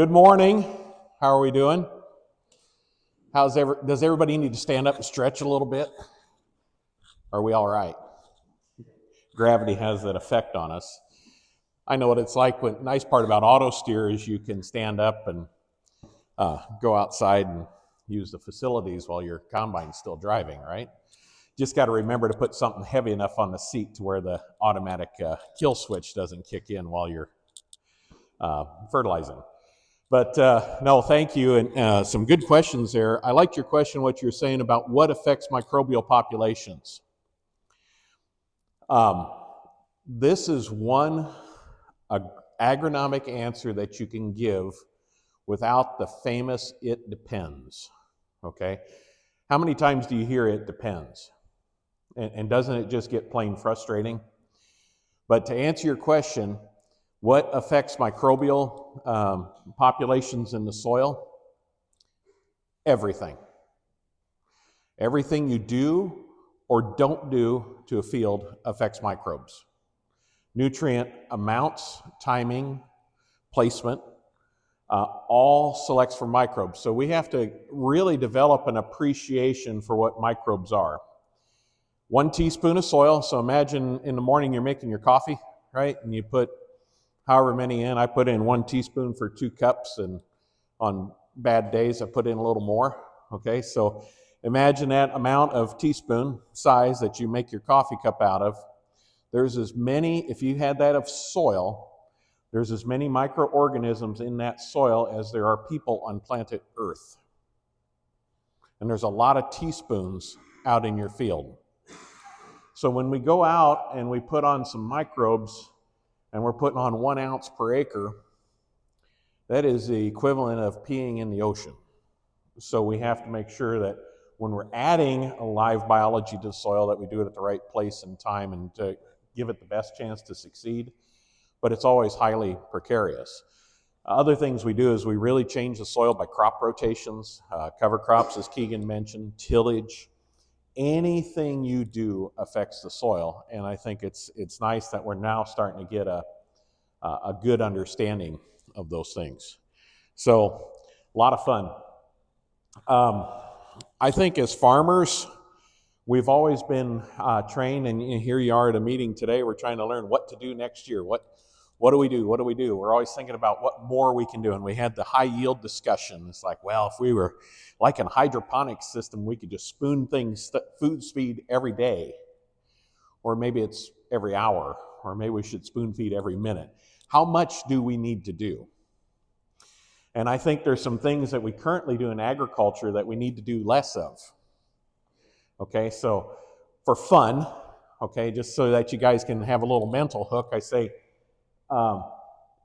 Good morning. How are we doing? Does everybody need to stand up and stretch a little bit? Are we all right? Gravity has that effect on us. I know what it's like. Nice part about auto steer is you can stand up and go outside and use the facilities while your combine's still driving, right? Just got to remember to put something heavy enough on the seat to where the automatic kill switch doesn't kick in while you're fertilizing. But no, thank you, and some good questions there. I liked your question, what you're saying about what affects microbial populations. This is one agronomic answer that you can give without the famous "it depends." Okay, how many times do you hear "it depends"? And doesn't it just get plain frustrating? But to answer your question, what affects microbial populations in the soil? Everything. Everything you do or don't do to a field affects microbes. Nutrient amounts, timing, placement, all selects for microbes. So we have to really develop an appreciation for what microbes are. 1 teaspoon of soil, so imagine in the morning you're making your coffee, right? And you put however many in. I put in 1 teaspoon for 2 cups, and on bad days I put in a little more. Okay, so imagine that amount of teaspoon size that you make your coffee cup out of. There's as many, if you had that of soil, there's as many microorganisms in that soil as there are people on planet Earth. And there's a lot of teaspoons out in your field. So when we go out and we put on some microbes, and we're putting on 1 ounce per acre, that is the equivalent of peeing in the ocean. So we have to make sure that when we're adding a live biology to the soil, that we do it at the right place and time and to give it the best chance to succeed. But it's always highly precarious. Other things we do is we really change the soil by crop rotations, cover crops, as Keegan mentioned, tillage. Anything you do affects the soil, and I think it's nice that we're now starting to get a good understanding of those things. So, a lot of fun. I think as farmers, we've always been trained, and here you are at a meeting today. We're trying to learn what to do next year. What do we do? What do we do? We're always thinking about what more we can do. And we had the high yield discussion. It's like, well, if we were like a hydroponics system, we could just spoon things, food feed every day. Or maybe it's every hour. Or maybe we should spoon feed every minute. How much do we need to do? And I think there's some things that we currently do in agriculture that we need to do less of. Okay, so for fun, okay, just so that you guys can have a little mental hook, I say,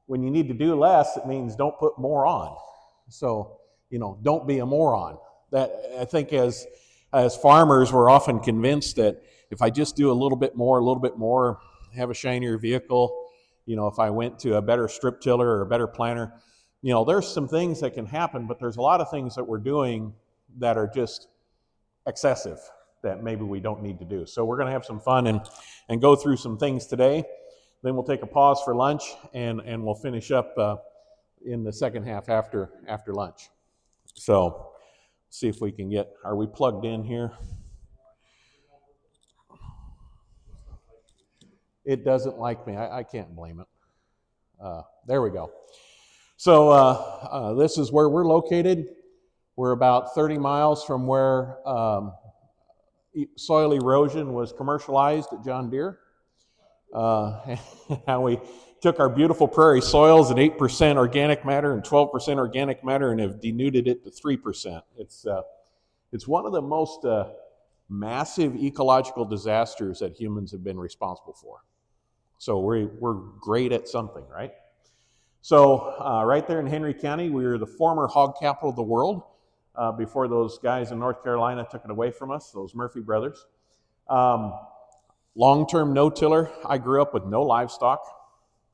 when you need to do less, it means don't put more on. So, don't be a moron. That I think as farmers, we're often convinced that if I just do a little bit more, have a shinier vehicle, if I went to a better strip tiller or a better planter, there's some things that can happen, but there's a lot of things that we're doing that are just excessive that maybe we don't need to do. So we're going to have some fun and go through some things today. Then we'll take a pause for lunch, and we'll finish up in the second half after lunch. So, see if we can are we plugged in here? It doesn't like me. I can't blame it. There we go. So this is where we're located. We're about 30 miles from where soil erosion was commercialized at John Deere. How we took our beautiful prairie soils at 8% organic matter and 12% organic matter and have denuded it to 3%. It's one of the most massive ecological disasters that humans have been responsible for. So we're great at something, right? So right there in Henry County, we were the former hog capital of the world before those guys in North Carolina took it away from us, those Murphy brothers. Long-term no-tiller. I grew up with no livestock.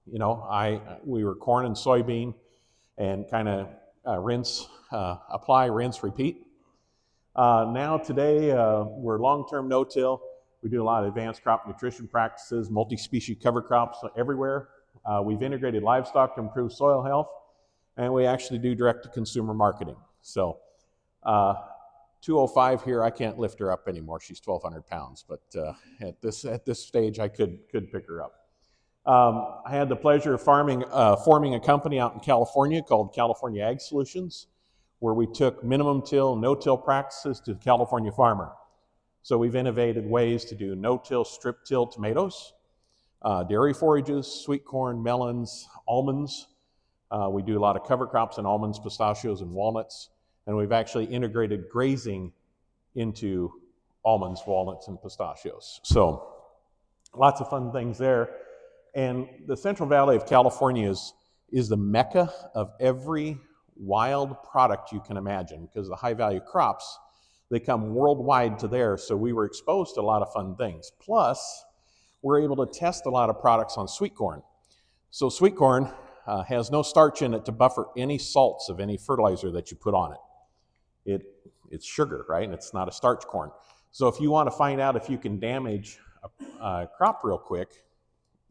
We were corn and soybean and kind of apply, rinse, repeat. Now today, we're long-term no-till. We do a lot of advanced crop nutrition practices, multi-species cover crops everywhere. We've integrated livestock to improve soil health. and we actually do direct-to-consumer marketing. So 205 here, I can't lift her up anymore. She's 1,200 pounds, but at this stage, I could pick her up. I had the pleasure of forming a company out in California called California Ag Solutions, where we took minimum till, no-till practices to the California farmer. So we've innovated ways to do no-till, strip-till tomatoes, dairy forages, sweet corn, melons, almonds. We do a lot of cover crops in almonds, pistachios, and walnuts. And we've actually integrated grazing into almonds, walnuts, and pistachios. So lots of fun things there. And the Central Valley of California is the mecca of every wild product you can imagine, because the high-value crops, they come worldwide to there, so we were exposed to a lot of fun things. Plus, we're able to test a lot of products on sweet corn. So sweet corn has no starch in it to buffer any salts of any fertilizer that you put on it. It's sugar, right? And it's not a starch corn. So if you want to find out if you can damage a crop real quick,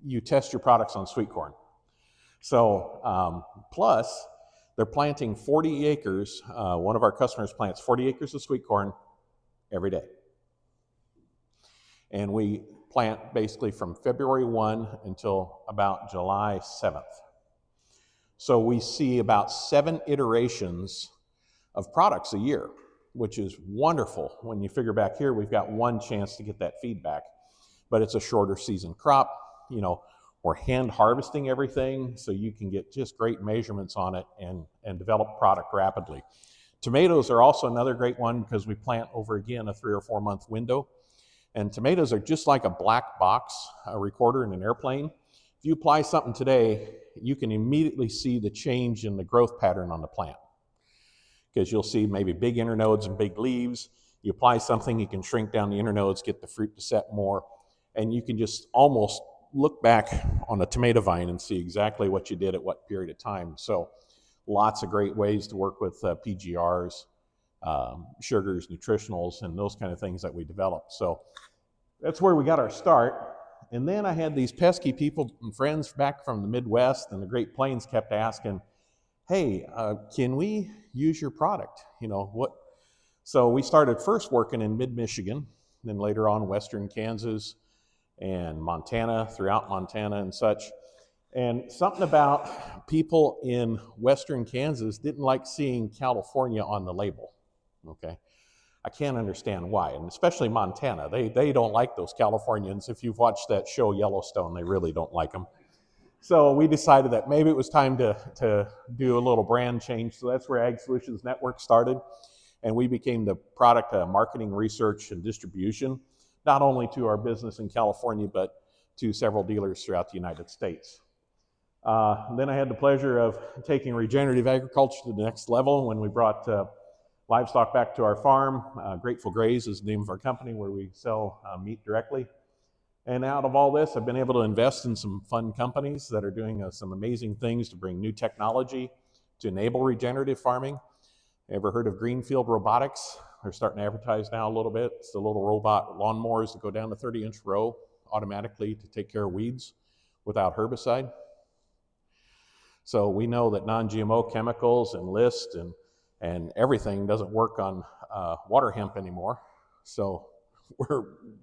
you test your products on sweet corn. So plus, they're planting 40 acres. One of our customers plants 40 acres of sweet corn every day. And we plant basically from February 1 until about July 7th. So we see about 7 iterations of products a year, which is wonderful. When you figure back here, we've got one chance to get that feedback, but it's a shorter season crop. You know, we're hand harvesting everything, so you can get just great measurements on it and develop product rapidly. Tomatoes are also another great one because we plant over, again, a 3 or 4 month window. And tomatoes are just like a black box, a recorder in an airplane. If you apply something today, you can immediately see the change in the growth pattern on the plant. Because you'll see maybe big internodes and big leaves. You apply something, you can shrink down the internodes, get the fruit to set more, and you can just almost look back on a tomato vine and see exactly what you did at what period of time. So lots of great ways to work with PGRs, sugars, nutritionals, and those kind of things that we developed. So that's where we got our start. And then I had these pesky people and friends back from the Midwest and the Great Plains kept asking, hey, can we use your product? You know, what? So we started first working in mid-Michigan, then later on western Kansas and Montana, throughout Montana and such. And something about people in western Kansas didn't like seeing California on the label, okay? I can't understand why, and especially Montana. They don't like those Californians. If you've watched that show Yellowstone, they really don't like them. So we decided that maybe it was time to do a little brand change. So that's where Ag Solutions Network started. And we became the product marketing, research, and distribution, not only to our business in California, but to several dealers throughout the United States. Then I had the pleasure of taking regenerative agriculture to the next level when we brought livestock back to our farm. Grateful Graze is the name of our company where we sell meat directly. And out of all this, I've been able to invest in some fun companies that are doing some amazing things to bring new technology to enable regenerative farming. Ever heard of Greenfield Robotics? They're starting to advertise now a little bit. It's the little robot lawnmowers that go down a 30-inch row automatically to take care of weeds without herbicide. So we know that non-GMO chemicals and list and everything doesn't work on water hemp anymore. So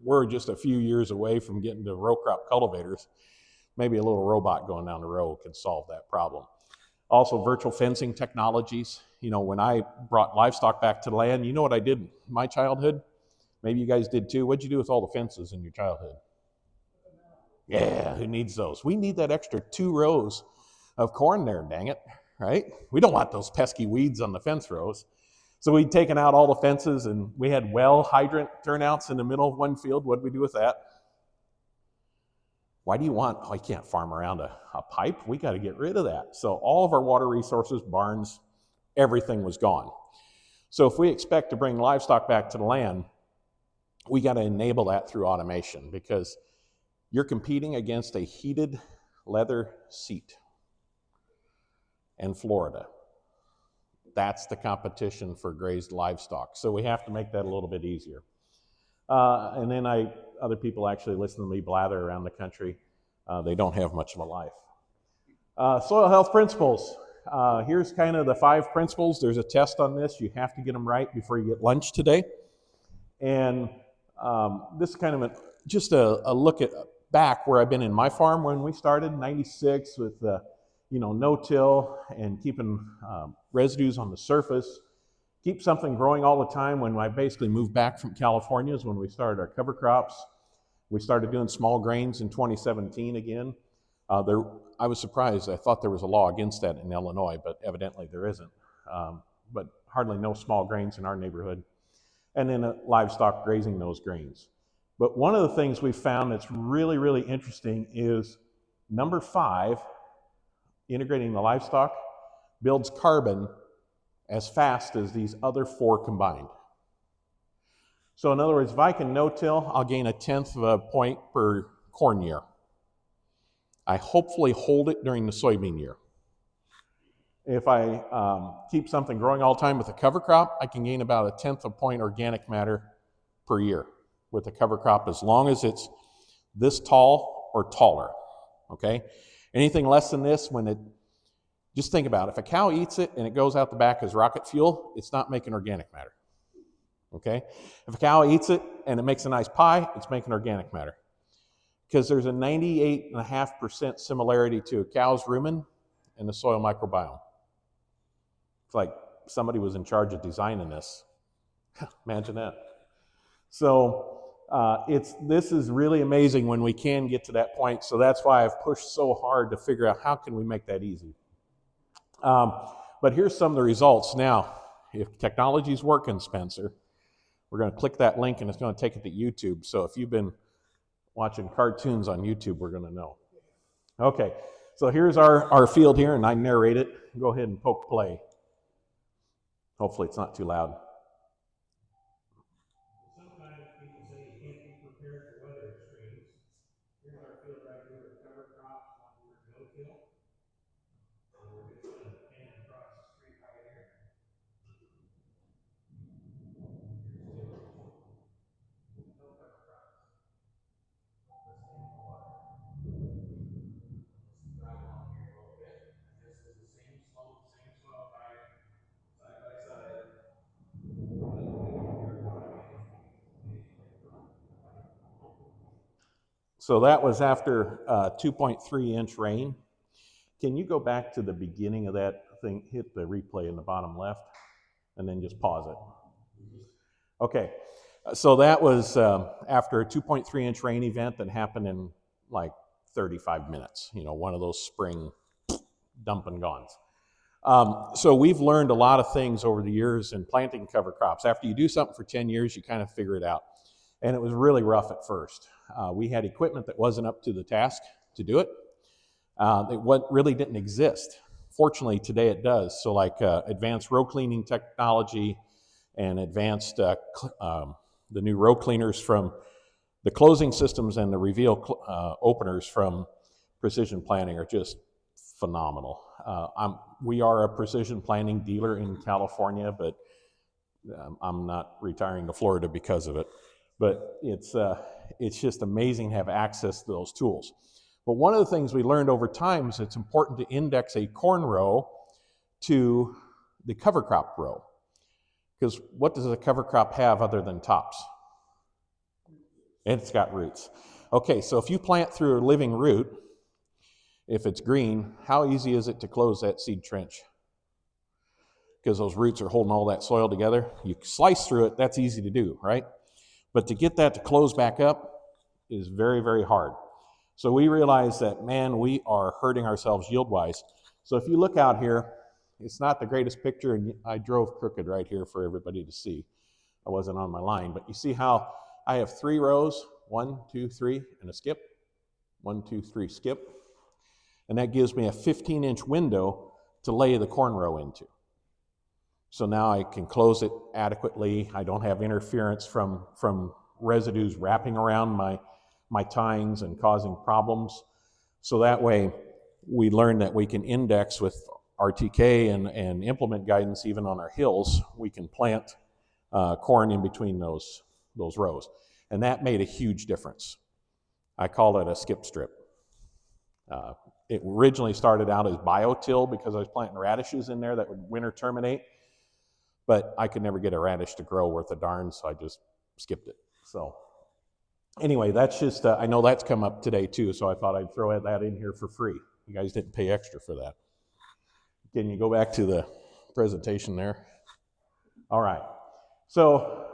we're just a few years away from getting to row crop cultivators. Maybe a little robot going down the row can solve that problem. Also, virtual fencing technologies. You know, when I brought livestock back to the land, you know what I did in my childhood? Maybe you guys did too. What'd you do with all the fences in your childhood? Yeah, who needs those? We need that extra 2 rows of corn there, dang it, right? We don't want those pesky weeds on the fence rows. So we'd taken out all the fences and we had well hydrant turnouts in the middle of one field. What did we do with that? Why do you want, I can't farm around a pipe. We got to get rid of that. So all of our water resources, barns, everything was gone. So if we expect to bring livestock back to the land, we got to enable that through automation because you're competing against a heated leather seat in Florida. That's the competition for grazed livestock. So we have to make that a little bit easier. And then other people actually listen to me blather around the country. They don't have much of a life. Soil health principles. here's kind of the 5 principles. There's a test on this. You have to get them right before you get lunch today. And this is kind of just a look at back where I've been in my farm when we started in 96 with no-till and keeping residues on the surface. Keep something growing all the time. When I basically moved back from California is when we started our cover crops. We started doing small grains in 2017 again. I was surprised. I thought there was a law against that in Illinois, but evidently there isn't. But hardly no small grains in our neighborhood. And then livestock grazing those grains. But one of the things we found that's really, really interesting is number 5, integrating the livestock, builds carbon as fast as these other 4 combined. So in other words, if I can no-till, I'll gain 1/10 of a point per corn year. I hopefully hold it during the soybean year. If I keep something growing all the time with a cover crop, I can gain about 1/10 of a point organic matter per year with a cover crop as long as it's this tall or taller, okay? Anything less than this, just think about it. If a cow eats it and it goes out the back as rocket fuel, it's not making organic matter, okay? If a cow eats it and it makes a nice pie, it's making organic matter. Because there's a 98.5% similarity to a cow's rumen and the soil microbiome. It's like somebody was in charge of designing this. Imagine that. So this is really amazing when we can get to that point. So that's why I've pushed so hard to figure out how can we make that easy. But here's some of the results. Now, if technology's working, Spencer, we're going to click that link and it's going to take it to YouTube. So if you've been watching cartoons on YouTube, we're going to know. Okay, so here's our field here, and I narrate it. Go ahead and poke play. Hopefully it's not too loud. Sometimes people say you can't be prepared for weather extremes. Here's our field right here with cover crops, one for no-till. And we're just going to pan across the street right here. Here's no cover crops. Let's stand in the water. Let's drive along here a little bit. This is the same slope, same soil type, side by side. So that was after 2.3-inch rain. Can you go back to the beginning of that thing, hit the replay in the bottom left, and then just pause it? Okay, so that was after a 2.3-inch rain event that happened in like 35 minutes, one of those spring dump and gones. So we've learned a lot of things over the years in planting cover crops. After you do something for 10 years, you kind of figure it out. And it was really rough at first. We had equipment that wasn't up to the task to do it. It really didn't exist. Fortunately, today it does. So like advanced row cleaning technology and advanced, the new row cleaners from the closing systems and the reveal openers from Precision Planting are just phenomenal. We are a precision planting dealer in California, but I'm not retiring to Florida because of it. But it's just amazing to have access to those tools. But one of the things we learned over time is it's important to index a corn row to the cover crop row. Because what does a cover crop have other than tops? It's got roots. Okay, so if you plant through a living root, if it's green, how easy is it to close that seed trench? Because those roots are holding all that soil together. You slice through it, that's easy to do, right? But to get that to close back up is very, very hard. So we realized that, man, we are hurting ourselves yield-wise. So if you look out here, it's not the greatest picture, and I drove crooked right here for everybody to see. I wasn't on my line, but you see how I have 3 rows, 1, 2, 3, and a skip. 1, 2, 3, skip. And that gives me a 15-inch window to lay the corn row into. So now I can close it adequately. I don't have interference from residues wrapping around my tines and causing problems. So that way we learn that we can index with RTK and implement guidance even on our hills. We can plant corn in between those rows. And that made a huge difference. I call it a skip strip. It originally started out as biotill because I was planting radishes in there that would winter terminate, but I could never get a radish to grow worth a darn, so I just skipped it. So anyway, that's just, I know that's come up today too, so I thought I'd throw that in here for free. You guys didn't pay extra for that. Can you go back to the presentation there? All right. So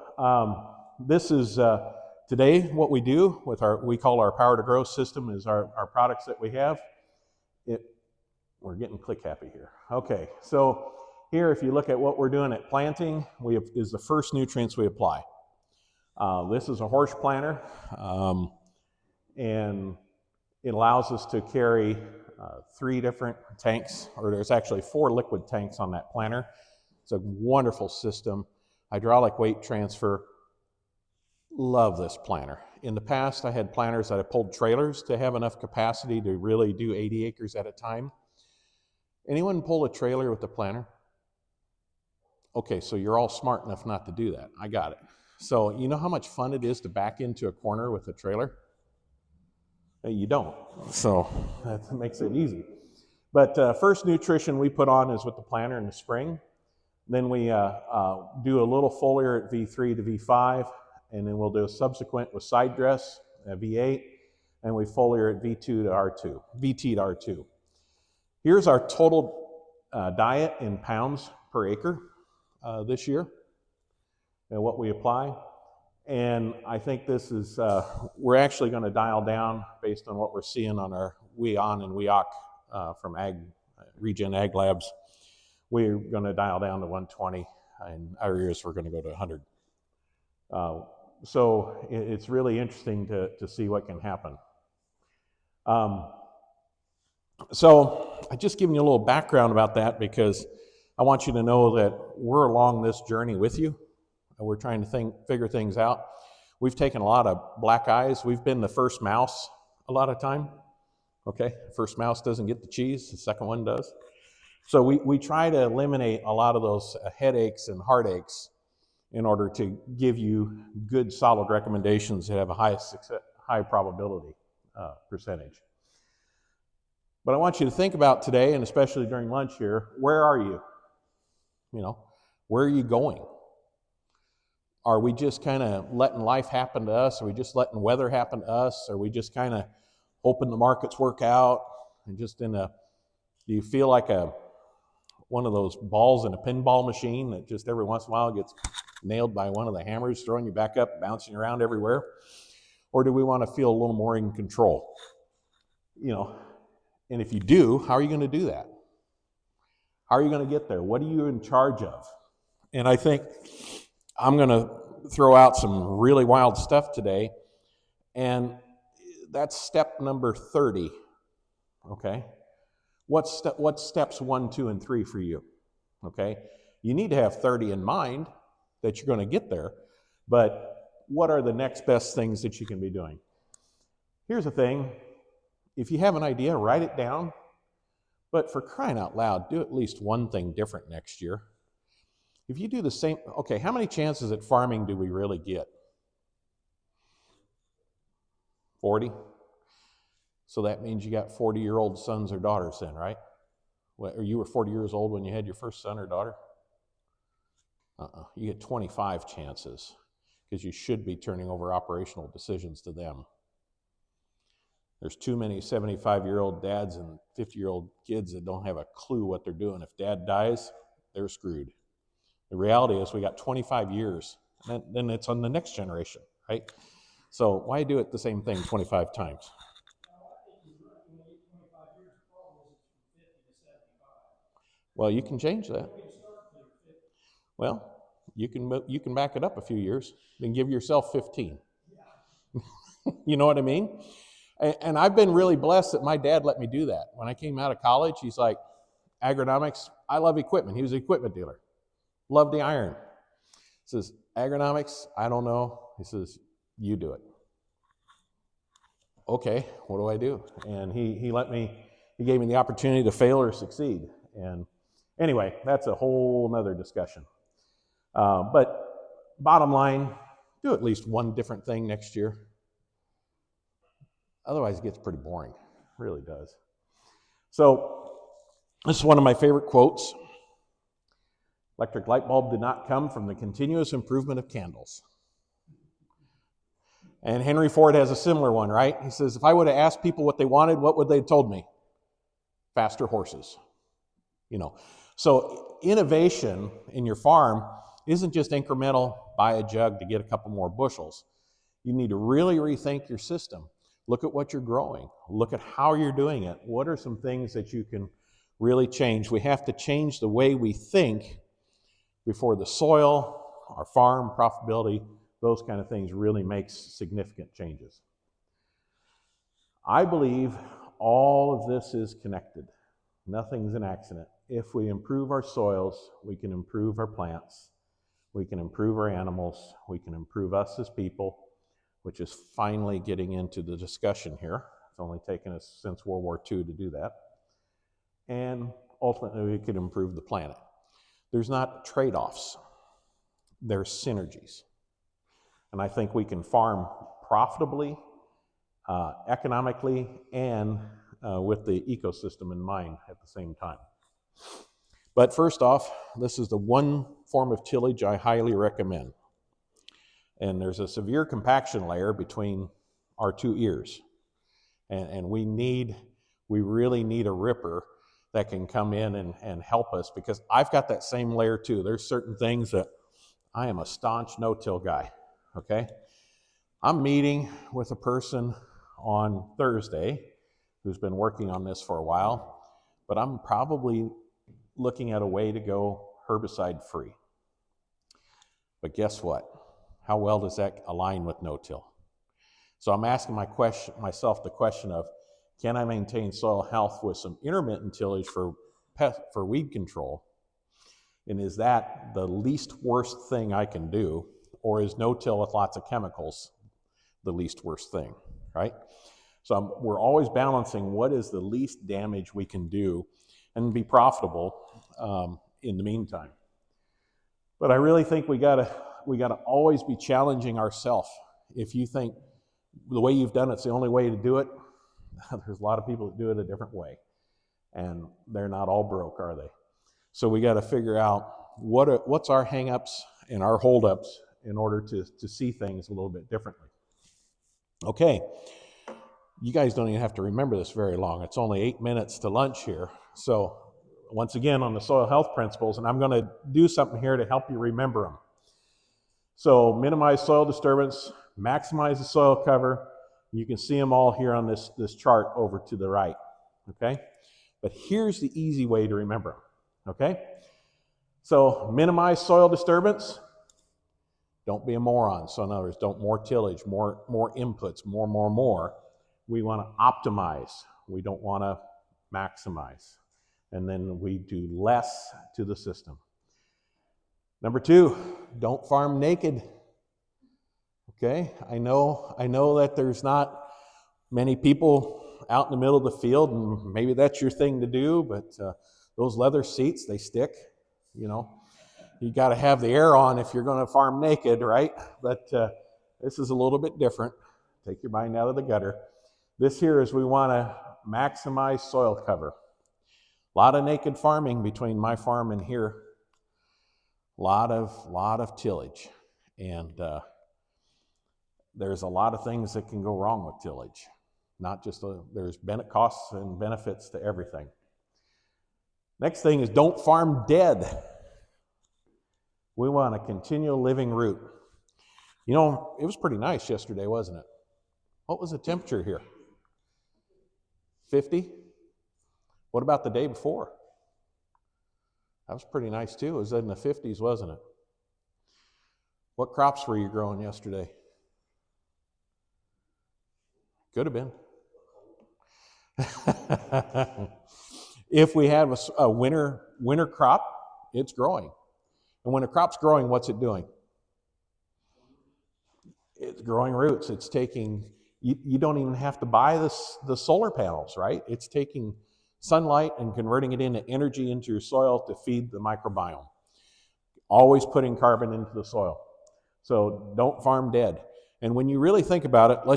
this is today what we do with we call our Power to Grow system is our products that we have. We're getting click happy here. Okay, so here if you look at what we're doing at planting, is the first nutrients we apply. This is a horse planter, and it allows us to carry 3 different tanks, or there's actually 4 liquid tanks on that planter. It's a wonderful system. Hydraulic weight transfer. Love this planter. In the past, I had planters that I pulled trailers to have enough capacity to really do 80 acres at a time. Anyone pull a trailer with the planter? Okay, so you're all smart enough not to do that. I got it. So you know how much fun it is to back into a corner with a trailer? You don't. So that makes it easy. But first nutrition we put on is with the planter in the spring. Then we do a little foliar at V3 to V5, and then we'll do a subsequent with side dress at V8, and we foliar at V2 to R2, VT to R2. Here's our total diet in pounds per acre this year, and what we apply. And I think this is, we're actually going to dial down based on what we're seeing on our WEON and WEOC from Regen Ag Labs. We're going to dial down to 120, and our years we're going to go to 100. So it's really interesting to see what can happen. So I just giving you a little background about that because I want you to know that we're along this journey with you. We're trying to figure things out. We've taken a lot of black eyes. We've been the first mouse a lot of time. Okay, first mouse doesn't get the cheese, the second one does. So we try to eliminate a lot of those headaches and heartaches in order to give you good, solid recommendations that have a high probability percentage. But I want you to think about today, and especially during lunch here, where are you? You know, where are you going? Are we just kind of letting life happen to us? Are we just letting weather happen to us? Are we just kind of hoping the markets work out? And just do you feel like one of those balls in a pinball machine that just every once in a while gets nailed by one of the hammers, throwing you back up, bouncing around everywhere? Or do we want to feel a little more in control? You know, and if you do, how are you going to do that? How are you going to get there? What are you in charge of? And I think I'm going to throw out some really wild stuff today, and that's step number 30, okay? What's steps 1, 2, and 3 for you, okay? You need to have 30 in mind that you're going to get there, but what are the next best things that you can be doing? Here's the thing. If you have an idea, write it down, but for crying out loud, do at least one thing different next year. If you do the same, okay, how many chances at farming do we really get? 40? So that means you got 40-year-old sons or daughters then, right? Or you were 40 years old when you had your first son or daughter? You get 25 chances because you should be turning over operational decisions to them. There's too many 75-year-old dads and 50-year-old kids that don't have a clue what they're doing. If dad dies, they're screwed. The reality is we got 25 years, and then it's on the next generation, right? So why do it the same thing 25 times? Well, you can change that. Well, you can back it up a few years, then give yourself 15. You know what I mean? And I've been really blessed that my dad let me do that. When I came out of college, he's like, agronomics, I love equipment. He was an equipment dealer. Loved the iron. He says, agronomics, I don't know. He says, you do it. Okay, what do I do? And he gave me the opportunity to fail or succeed. And anyway, that's a whole nother discussion. But bottom line, do at least one different thing next year. Otherwise, it gets pretty boring. It really does. So this is one of my favorite quotes. Electric light bulb did not come from the continuous improvement of candles. And Henry Ford has a similar one, right? He says, if I would have asked people what they wanted, what would they have told me? Faster horses. So innovation in your farm isn't just incremental, buy a jug to get a couple more bushels. You need to really rethink your system. Look at what you're growing. Look at how you're doing it. What are some things that you can really change? We have to change the way we think before the soil, our farm, profitability, those kind of things really makes significant changes. I believe all of this is connected. Nothing's an accident. If we improve our soils, we can improve our plants, we can improve our animals, we can improve us as people, which is finally getting into the discussion here. It's only taken us since World War II to do that. And ultimately, we could improve the planet. There's not trade-offs. There's synergies. And I think we can farm profitably, economically, and with the ecosystem in mind at the same time. But first off, this is the one form of tillage I highly recommend. And there's a severe compaction layer between our two ears. And we really need a ripper that can come in and help us, because I've got that same layer too. There's certain things that I am a staunch no-till guy, okay? I'm meeting with a person on Thursday who's been working on this for a while, but I'm probably looking at a way to go herbicide free. But guess what? How well does that align with no-till? So I'm asking myself the question of, can I maintain soil health with some intermittent tillage for weed control? And is that the least worst thing I can do? Or is no-till with lots of chemicals the least worst thing, right? So we're always balancing what is the least damage we can do and be profitable in the meantime. But I really think we gotta always be challenging ourselves. If you think the way you've done it's the only way to do it, there's a lot of people that do it a different way. And they're not all broke, are they? So we got to figure out what's our hang-ups and our hold-ups in order to see things a little bit differently. Okay, you guys don't even have to remember this very long. It's only 8 minutes to lunch here. So once again, on the soil health principles, and I'm going to do something here to help you remember them. So minimize soil disturbance, maximize the soil cover. You can see them all here on this chart over to the right, okay? But here's the easy way to remember them, okay? So minimize soil disturbance. Don't be a moron. So in other words, don't more tillage, more inputs, more. We want to optimize. We don't want to maximize. And then we do less to the system. Number 2, don't farm naked. Okay, I know that there's not many people out in the middle of the field, and maybe that's your thing to do, but those leather seats, they stick, You got to have the air on if you're going to farm naked, right? But this is a little bit different. Take your mind out of the gutter. This here is we want to maximize soil cover. A lot of naked farming between my farm and here. A lot of tillage. And there's a lot of things that can go wrong with tillage. Not just there's costs and benefits to everything. Next thing is don't farm dead. We want a continual living root. It was pretty nice yesterday, wasn't it? What was the temperature here? 50? What about the day before? That was pretty nice too. It was in the 50s, wasn't it? What crops were you growing yesterday? Could have been. If we have a winter crop, it's growing. And when a crop's growing, what's it doing? It's growing roots. It's taking, you don't even have to buy the solar panels, right? It's taking sunlight and converting it into energy into your soil to feed the microbiome. Always putting carbon into the soil. So don't farm dead. And when you really think about it, we're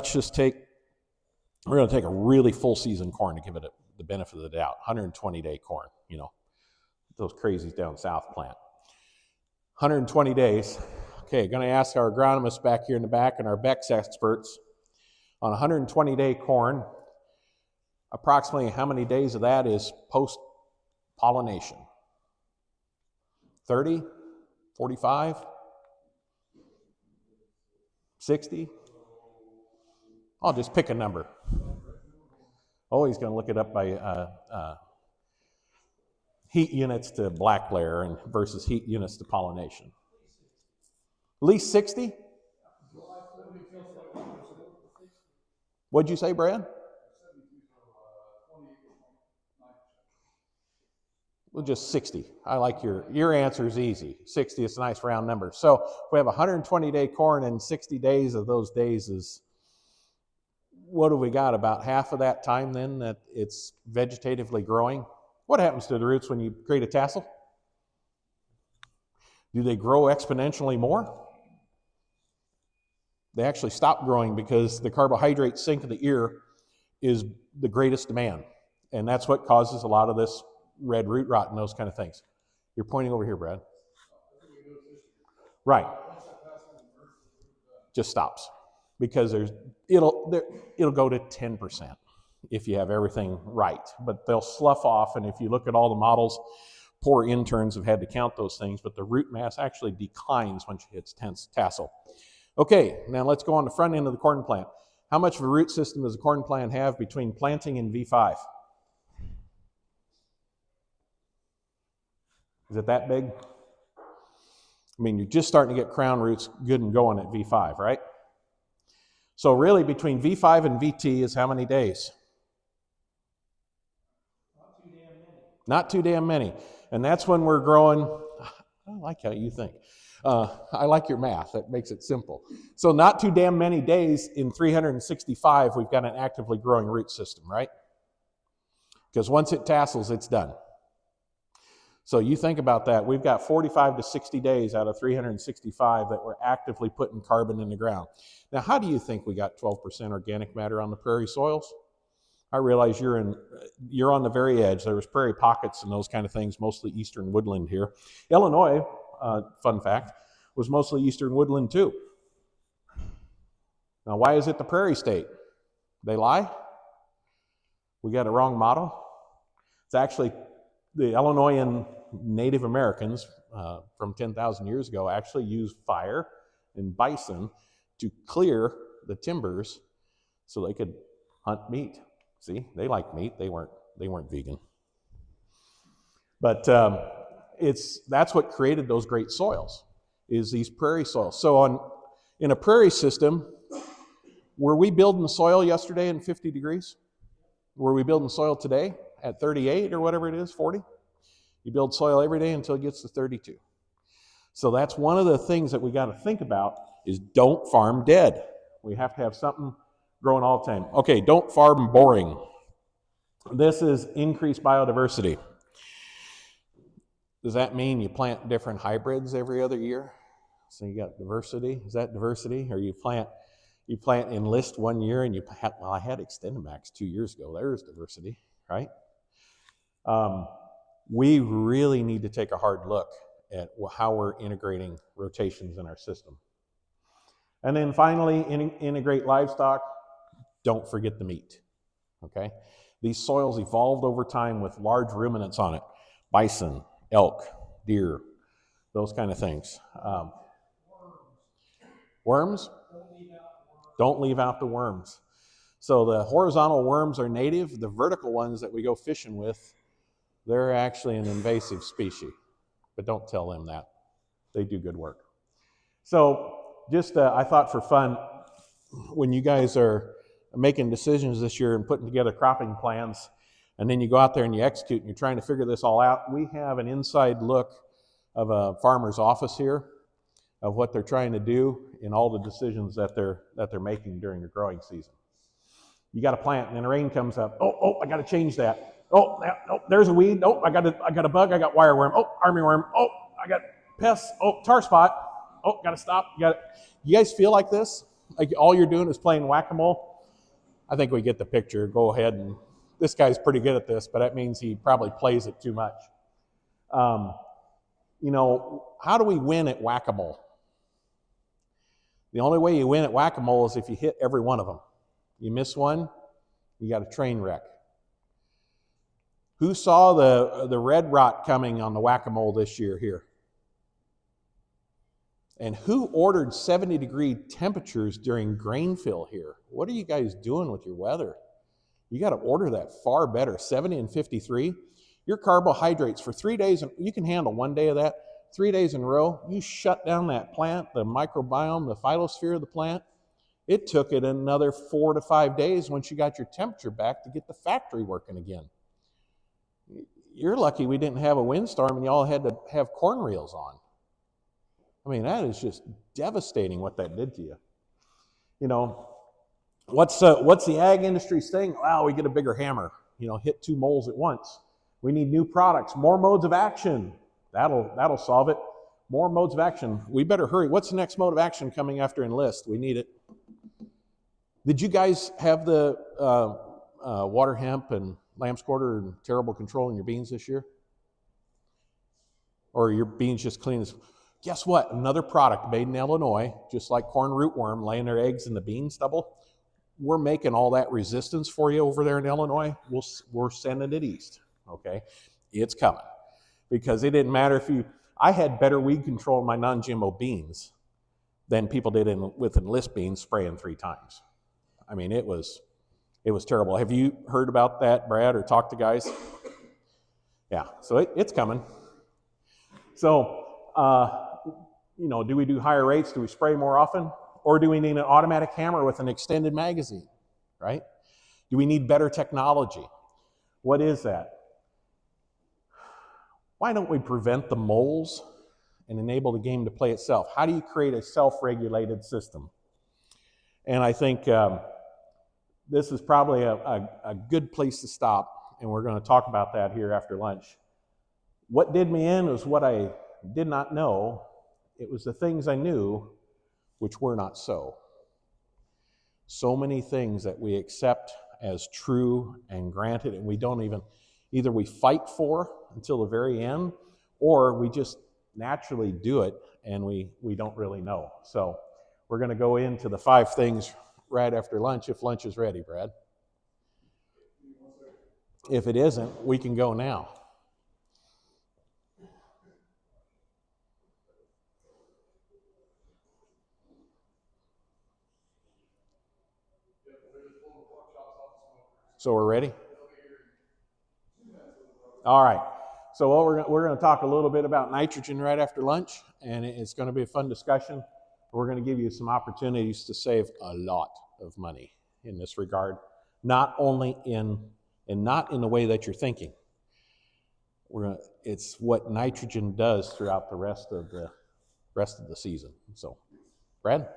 going to take a really full season corn to give it the benefit of the doubt. 120-day corn, you know, those crazies down south plant. 120 days. Okay, going to ask our agronomists back here in the back and our Bex experts on 120-day corn, approximately how many days of that is post-pollination? 30, 45, 60? I'll just pick a number. Oh, he's going to look it up by heat units to black layer and versus heat units to pollination. At least 60? What'd you say, Brad? Well, just 60. I like your answer is easy. 60 is a nice round number. So if we have 120-day corn and 60 days of those days is, what have we got? About half of that time then that it's vegetatively growing. What happens to the roots when you create a tassel? Do they grow exponentially more? They actually stop growing because the carbohydrate sink of the ear is the greatest demand. And that's what causes a lot of this red root rot and those kind of things. You're pointing over here, Brad. Right. Just stops. Because it'll go to 10% if you have everything right. But they'll slough off, and if you look at all the models, poor interns have had to count those things, but the root mass actually declines once you hit tassel. Okay, now let's go on the front end of the corn plant. How much of a root system does a corn plant have between planting and V5? Is it that big? I mean, you're just starting to get crown roots good and going at V5, right? So really between V5 and VT is how many days? Not too damn many. And that's when we're growing. I like how you think. I like your math. That makes it simple. So not too damn many days in 365, we've got an actively growing root system, right? Because once it tassels, it's done. So you think about that. We've got 45 to 60 days out of 365 that we're actively putting carbon in the ground. Now, how do you think we got 12% organic matter on the prairie soils? I realize you're on the very edge. There was prairie pockets and those kind of things, mostly eastern woodland here. Illinois, fun fact, was mostly eastern woodland too. Now, why is it the prairie state? They lie? We got a wrong model? It's actually the Illinoisan Native Americans from 10,000 years ago actually used fire and bison to clear the timbers so they could hunt meat. See, they like meat. They weren't vegan. But that's what created those great soils, is these prairie soils. So in a prairie system, were we building the soil yesterday in 50 degrees? Were we building soil today at 38 or whatever it is, 40? You build soil every day until it gets to 32. So that's one of the things that we got to think about is don't farm dead. We have to have something growing all the time. Okay, don't farm boring. This is increased biodiversity. Does that mean you plant different hybrids every other year? So you got diversity. Is that diversity? Or you plant enlist 1 year and I had XtendiMax 2 years ago. There's diversity, right? We really need to take a hard look at how we're integrating rotations in our system. And then finally, integrate livestock. Don't forget the meat, okay? These soils evolved over time with large ruminants on it. Bison, elk, deer, those kind of things. Worms? Don't leave out the worms. So the horizontal worms are native. The vertical ones that we go fishing with, they're actually an invasive species. But don't tell them that. They do good work. So just I thought for fun, when you guys are making decisions this year and putting together cropping plans, and then you go out there and you execute and you're trying to figure this all out, we have an inside look of a farmer's office here of what they're trying to do in all the decisions that they're making during the growing season. You got a plant and then the rain comes up. Oh, I got to change that. Oh, there's a weed. Oh, I got a bug. I got wireworm. Oh, armyworm. Oh, I got pests. Oh, tar spot. Oh, got to stop. You guys feel like this? Like all you're doing is playing whack-a-mole? I think we get the picture. Go ahead and this guy's pretty good at this, but that means he probably plays it too much. You know, how do we win at whack-a-mole? The only way you win at whack-a-mole is if you hit every one of them. You miss one, you got a train wreck. Who saw the red rot coming on the whack-a-mole this year here? And who ordered 70-degree temperatures during grain fill here? What are you guys doing with your weather? You got to order that far better. 70 and 53. Your carbohydrates for 3 days, you can handle 1 day of that. 3 days in a row, you shut down that plant, the microbiome, the phytosphere of the plant. It took it another 4 to 5 days once you got your temperature back to get the factory working again. You're lucky we didn't have a windstorm and y'all had to have corn reels on. I mean, that is just devastating what that did to you. You know, what's the ag industry's thing? Wow, we get a bigger hammer. You know, hit 2 moles at once. We need new products, more modes of action. That'll solve it. More modes of action. We better hurry. What's the next mode of action coming after enlist? We need it. Did you guys have the water hemp and lamb's quarter and terrible control in your beans this year? Or your beans just clean as... Guess what? Another product made in Illinois, just like corn rootworm laying their eggs in the bean stubble. We're making all that resistance for you over there in Illinois. We're sending it east, okay? It's coming. Because it didn't matter if I had better weed control in my non-GMO beans than people did with enlist beans spraying 3 times. I mean, it was terrible. Have you heard about that, Brad, or talked to guys? Yeah, so it's coming. So, you know, do we do higher rates? Do we spray more often? Or do we need an automatic hammer with an extended magazine, right? Do we need better technology? What is that? Why don't we prevent the moles and enable the game to play itself? How do you create a self-regulated system? And I think this is probably a good place to stop, and we're going to talk about that here after lunch. What did me in was what I did not know. It was the things I knew which were not so. So many things that we accept as true and granted, and we don't even, either we fight for until the very end, or we just naturally do it and we don't really know. So we're going to go into the 5 things right after lunch, if lunch is ready, Brad. If it isn't, we can go now. So we're ready? All right. So we're going to talk a little bit about nitrogen right after lunch, and it's going to be a fun discussion. We're going to give you some opportunities to save a lot of money in this regard, not only not in the way that you're thinking. It's what nitrogen does throughout the rest of the season. So, Brad?